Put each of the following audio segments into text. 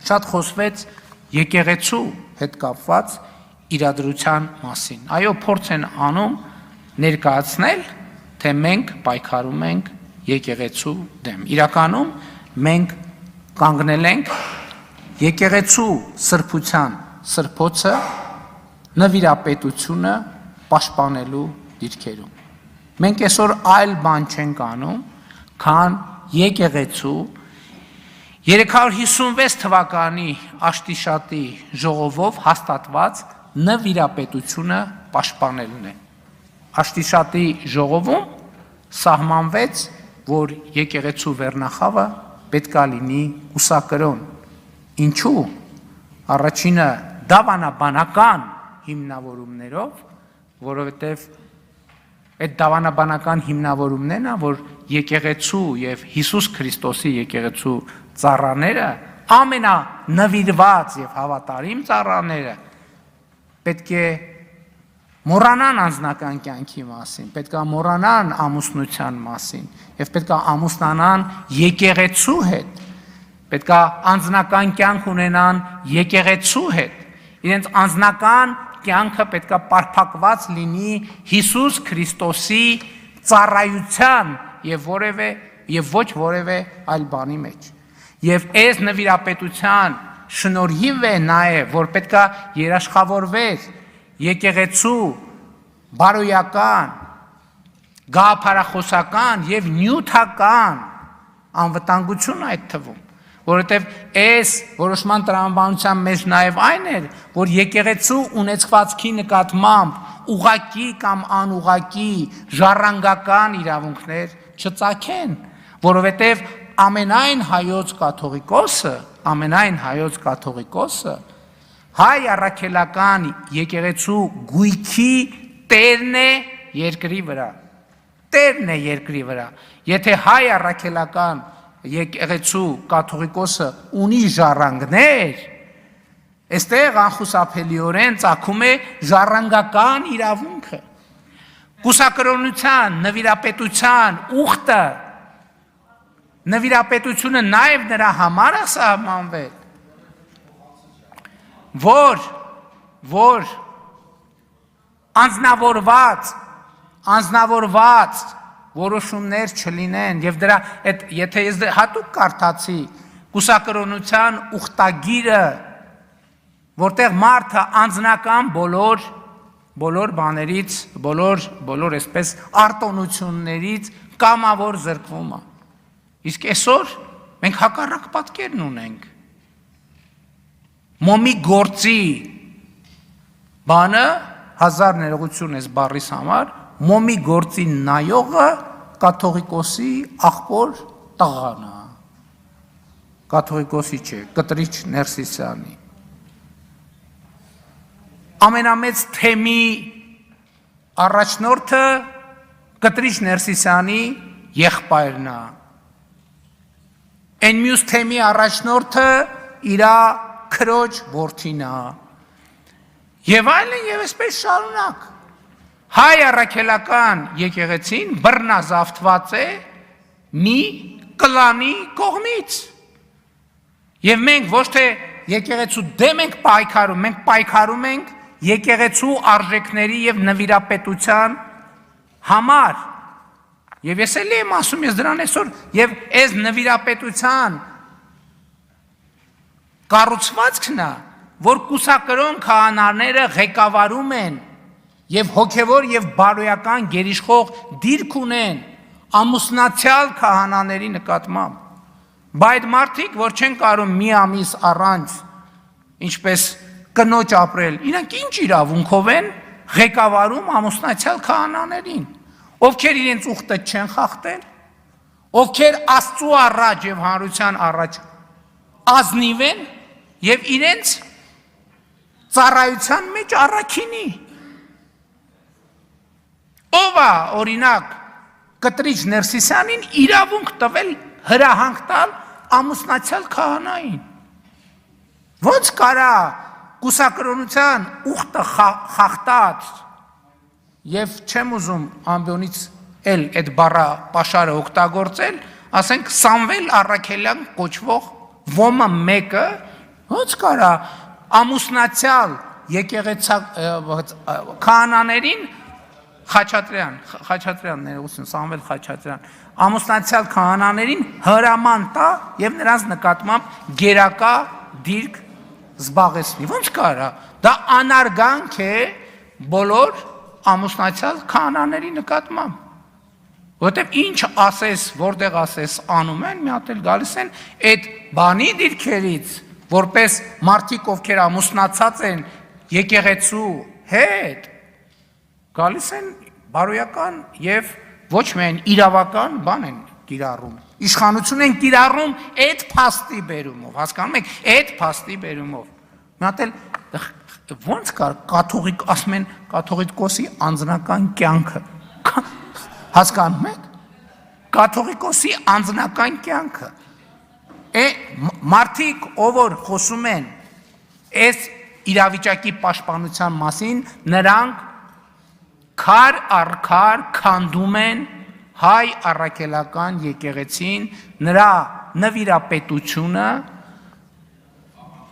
Շատ խոսվեց եկեղեցու հետ կապված իրադրության մասին։ Այո, փորձ են անում ներկայացնել, թե մենք պայքարում ենք եկեղեցու դեմ։ Իրականում մենք կանգնել ենք եկեղեցու սրբության սրբոցը նվիրապետությունը պաշտպանելու դիրքերում։ Մենք այսօր այլ բան չենք անում, քան եկեղեցու 356 թվականի աշտիշատի ժողովով հաստատված նվիրապետությունը պաշտպանելն է։ Աշտիշատի ժողովում սահմանվեց, որ եկեղեցու վերնախավը պետք է լինի կուսակրոն։ Ինչու՞։ Առաջինը դավանաբանական հիմնավորումներով, որովհետև այդ դավանաբանական հիմնավորումներն է, որ եկեղեցու եւ Հիսուս Քրիստոսի եկեղեցու ծառաները, ամենանվիրված եւ հավատարիմ ծառաները պետք է մոռանան անձնական կյանքի մասին, պետք է մոռանան ամուսնության մասին եւ պետք է ամուսնանան եկեղեցու հետ, պետք է անձնական կյանք ունենան եկեղեցու հետ, իրենց անձնական կյանքը պետք է պարփակված լինի Հիսուս Քրիստոսի ծառայության եւ ոչ որևէ այլ բանի մեջ։ Եվ այս նվիրապետության շնորհիվ է նաեւ, որ պետք է երաշխավորվեր եկեղեցու բարոյական, գաղափարախոսական եւ նյութական անվտանգություն այդ թվում, որովհետեւ այս որոշման տրամաբանության մեջ նաեւ այն էր, որ եկեղեցու ունեցվածքի նկատմամբ ուղակի կամ անուղակի ժառանգական իրավունքներ չծագեն, որովհետեւ ամենայն հայոց կաթողիկոսը հայ առաքելական եկեղեցու գույքի տերն է երկրի վրա։ Եթե հայ առաքելական եկեղեցու կաթողիկոսը ունի ժառանգներ, այստեղ անխուսափելիորեն ծագում է ժառանգական իրավունքը։ Կուսակրոնության, նվիրապետության ուխտը, նվիրապետությունը նաև նրա համար է սահմանվել, որ անձնավորված որոշումներ չլինեն եւ դրա եթե ես հատուկ կարդացի կուսակրոնության ուխտագիրը, որտեղ մարդը անձնական բոլոր բաներից, բոլոր այսպես արտոնություններից կամավոր զրկվում է։ Իսկ այսօր մենք հակառակ պատկերն ունենք։ Մոմի գործի բանը, հազար ներողություն ես բառիս համար, մոմի գործի նայողը կաթողիկոսի աղբոր տղան է, կաթողիկոսի չէ, կտրիչ Ներսիսյանի։ Ամենամեծ թեմի առաջնորդը կտրիչ Ներսիսյանի եղբայրն է։ Այն մյուս թեմի առաջնորդը իրա քրոջ որդին է։ Եվ այլն եւ այսպես շարունակ։ Հայ առաքելական եկեղեցին բռնազավթված է մի կլանի կողմից։ Եվ մենք ոչ թե եկեղեցու դեմ ենք պայքարում, մենք պայքարում ենք եկեղեցու արժեքների եւ նվիրապետության համար։ Եվ ես էլի եմ ասում, ես դրան այսօր եւ այս նվիրապետության կառուցվածքն է, որ կուսակրոն քահանաները ղեկավարում են եւ հոգեվոր եւ բարոյական գերիշխող դիրք ունեն ամուսնացյալ քահանաների նկատմամբ։ Բայց այդ մարդիկ, որ չեն կարող մի ամիս առանց ինչպես կնոջ ապրել, իրանք ինչ իրավունքով են ղեկավարում ամուսնացյալ քահանաներին, ովքեր իրենց ուխտը չեն խախտել, ովքեր Աստծու առաջ եւ հանրության առաջ ազնիվ են եւ իրենց ծառայության մեջ առաքինի։ Ով է օրինակ կտրիչ Ներսիսյանին իրավունք տվել հրահանգ տալ ամուսնացյալ քահանային։ Ոնց կարա կուսակրոնության ուխտը խախտած եւ չեմ ուզում ամբյոնից էլ այդ բառը պաշարը օգտագործել, ասենք Սամվել Առաքելյան կոչվող ոմը մեկը Ոնց կարա ամուսնացյալ եկեղեցա քահանաներին Խաչատրյան ներողություն Սամվել Խաչատրյան ամուսնացյալ քահանաներին հրաման տա եւ նրանց նկատմամբ գերակա դիրք զբաղեցնի ոնց կարա դա անարգանք է բոլոր ամուսնացյալ քահանաների նկատմամբ որտեւ ինչ ասես որտեղ ասես անում են մի հատ էլ գալիս են այդ բանի դիրքերից որպես մարդիկ ովքեր ամուսնացած են եկեղեցու հետ գալիս են բարոյական եւ ոչ միայն իրավական բան են կիրառում իշխանություն են կիրառում այդ փաստի բերումով հասկանում եք այդ փաստի բերումով մի հատ էլ ոնց կար կաթողիկ ասում են կաթողիկոսի անձնական կյանքը հասկանում եք կաթողիկոսի անձնական կյանքը մարդիկ ով որ խոսում են այս իրավիճակի պաշտպանության մասին նրանք քար առ քար քանդում են հայ առաքելական եկեղեցին նրա նվիրապետությունը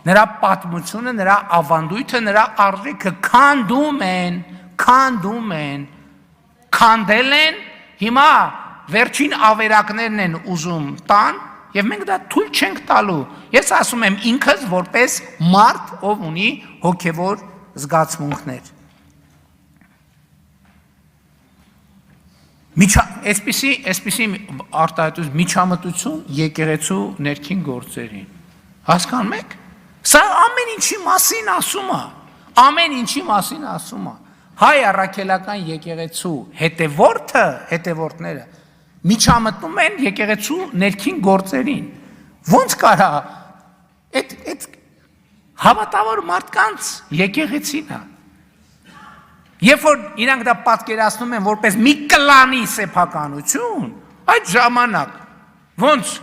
նրա պատմությունը նրա ավանդույթը նրա արժեքը քանդում են քանդել են հիմա վերջին ավերակներն են ուզում տան եւ մենք դա թույլ չենք տալու ես ասում եմ ինքս որպես մարդ ով ունի հոգեվոր զգացմունքներ Այսպիսի արտահայտություն միջամտություն եկեղեցու ներքին գործերին հասկանում եք սա ամեն ինչի մասին ասում է հայ առաքելական եկեղեցու հետևորդները միջամտնում են եկեղեցու ներքին գործերին ոնց կարա այդ հավատավոր մարդկանց եկեղեցին է Երբ որ իրանք դա պատկերացնում են որպես մի կլանի սեփականություն, այդ ժամանակ ոնց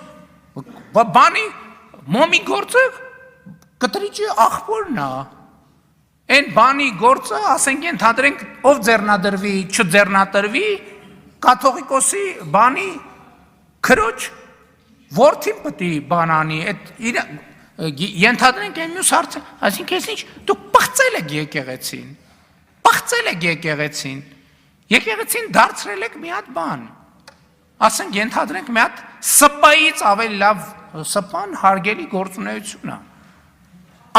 բանի մոմի գործը կտրիճի աղբորն է։ Այն բանի գործը, ասենք ենթադրենք, ով ձեռնադրվի, չձեռնադրվի, կաթողիկոսի բանի քրոջ որդին պետք է բանանի, այդ ենթադրենք այն մյուս հարցը, այսինքն ինչ դուք պղծել եք եկեղեցին։ Պղծել եք եկեղեցին, եկեղեցին դարձրել եք մի հատ բան, ասենք ենթադրենք մի հատ սպայից ավելի լավ սպան հարգելի գործունեություն է,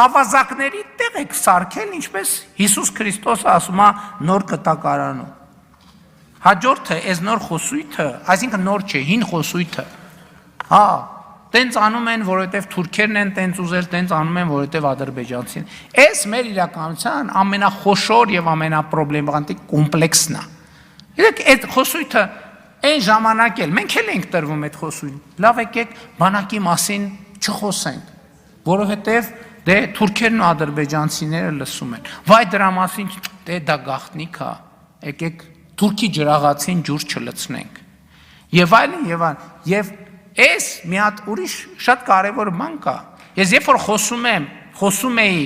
ավազակների տեղ եք սարքել, ինչպես Հիսուս Քրիստոսը ասում է նոր կտակարանում, հաջորդը, այս նոր խոսույթը, այսինքն նոր չէ, հին խոսույթը, տենց անում են, որովհետև թուրքերն են տենց ուզել, տենց անում են, որովհետև ադրբեջանցին։ Այս մեր իրականության ամենախոշոր եւ ամենապրոբլեմատիկ կոմպլեքսն է։ Իրեք այդ խոսույթը այն ժամանակ էլ մենք էլ ենք տրվում այդ խոսույթին։ Լավ եկեք բանակի մասին չխոսենք, որովհետև դե թուրքերն ու ադրբեջանցիները լսում են։ Վայ դրա մասին դե դա գաղտնիք է։ Եկեք թուրքի ջրաղացին ջուր չլցնենք։ Եվ այլն եւ Ես մի հատ ուրիշ շատ կարևոր բան կա։ Ես երբ որ խոսում էի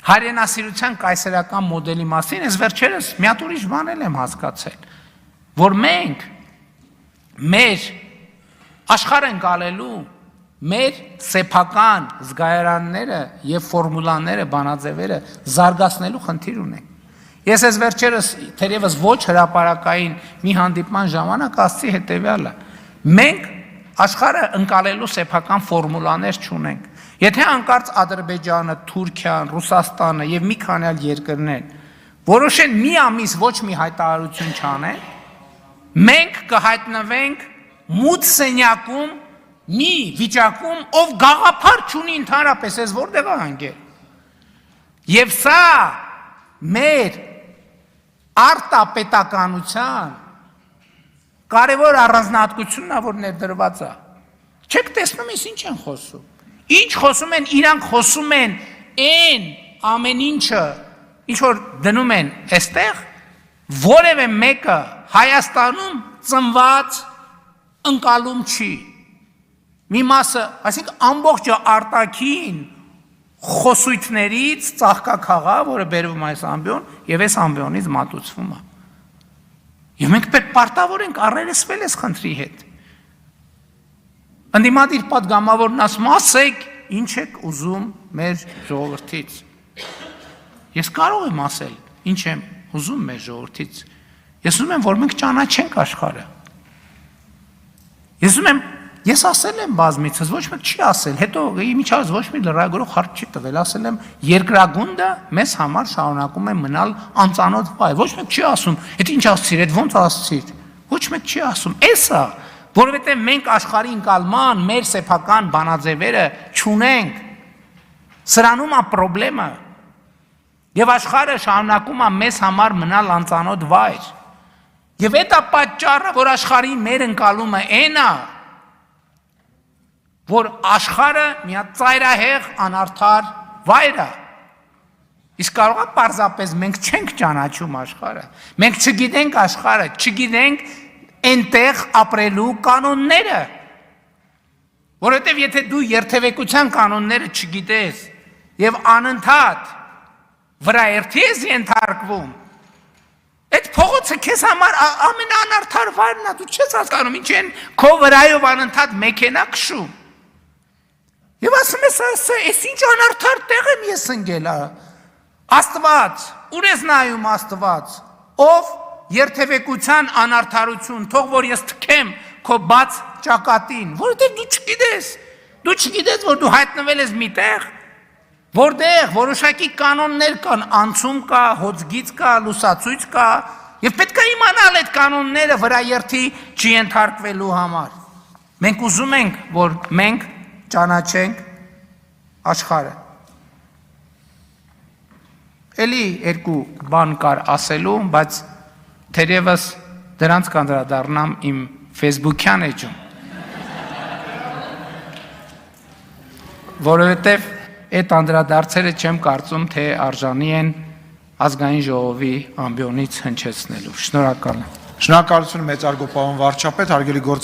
հայրենասիրության կայսերական մոդելի մասին, ես վերջերս մի հատ ուրիշ բան եմ հասկացել, որ մենք մեր աշխարհ ենք ալելու մեր սեփական զգայարանները եւ ֆորմուլաները, բանաձևերը զարգացնելու խնդիր ունենք։ Ես այս վերջերս թերևս ոչ հրապարակային մի հանդիպման ժամանակ ասացի հետեւյալը. մենք աշխարհը ընկալելու սեփական ֆորմուլաներ չունենք։ Եթե անկարծ Ադրբեջանը, Թուրքիան, Ռուսաստանը եւ մի քանի այլ երկրներ որոշեն մի ամիս ոչ մի հայտարարություն չանեն, մենք կհայտնվենք մութ սենյակում մի վիճակում, ով գաղափար չունի ընդհանրապես, ես որտեղ է հանգել։ Եվ սա մեր արտապետականության կարևոր առանձնահատկությունն է, որ ներդրված է։ Չեք տեսնում ես ինչ են խոսում։ Ինչ խոսում են, իրանք խոսում են այն ամեն ինչը, ինչ որ դնում են այստեղ, որևէ մեկը Հայաստանում ծնված ընկալում չի։ Մի մասը, այսինքն ամբողջը արտաքին խոսույթներից ծաղկակաղա, որը բերվում այս ամբիոն, եւ այս ամբիոնից մատուցվում է։ Եվ մենք պետք պարտավոր ենք առերեսվել այս խնդրի հետ։ Ընդդիմադիր պատգամավորն ասում ասեք, ինչ եք ուզում մեր ժողովրդից։ Ես կարող եմ ասել, ինչ եմ ուզում մեր ժողովրդից։ Ես ուզում եմ, որ մենք ճանաչենք աշխարհը։ Ես ասել եմ բազմիցս, ոչ մեկ չի ասել, հետո իմիջիայլոց ոչ մի լրագրող հարց չի տվել, ասել եմ, երկրագունդը մեզ համար շարունակում է մնալ անծանոթ վայր, ոչ մեկ չի ասում, այդ ինչ ասցիր, այդ ոնց ասցիր, ոչ մեկ չի ասում, էսա, որովհետև մենք աշխարհի ընկալման մեր սեփական բանաձևերը չունենք, սրանում է խնդրեմը, եւ աշխարհը շարունակում է մեզ համար մնալ անծանոթ վայր, եւ այդ է պատճառը, որ աշխարհի մեր ընկալումը այն է, որ աշխարհը մի հատ ծայրահեղ անարդար վայր է։ Իսկ կարող է պարզապես մենք չենք ճանաչում աշխարհը։ Մենք չգիտենք աշխարհը, չգիտենք այնտեղ ապրելու կանոնները։ Որովհետև եթե դու երթևեկության կանոնները չգիտես եւ անընդհատ վրաերթի ես ենթարկվում, այդ փողոցը քեզ համար ամենաանարդար վայրն է, դու չես հասկանում ինչ են քո վրայով անընդհատ մեքենա քշում։ Եվ ասում ես, այս ինչ անարդար տեղ եմ ես ընկել, Աստված, ուր ես նայում Աստված, ով երթևեկության անարդարություն, թող որ ես թքեմ քո բաց ճակատին, որովհետև դու չգիտես, որ դու հայտնվել ես մի տեղ, որտեղ որոշակի կանոններ կան, անցում կա, հոծգիծ կա, լուսացույց կա, եւ պետք է իմանալ այդ կանոնները վրաերթի չենթարկվելու համար։ Մենք ուզում ենք, որ մենք ճանաչենք աշխարհը։ Էլի երկու բան կար ասելու, բայց թերևս դրանց կանդրադառնամ իմ Facebook-յան էջում։ Որովհետև այդ անդրադարձերը չեմ կարծում, թե արժանի են ազգային ժողովի ամբիոնից հնչեցնելու։ Շնորհակալ եմ։ Շնորհակալություն մեծարգո պարոն վարչապետ, հարգելի գործ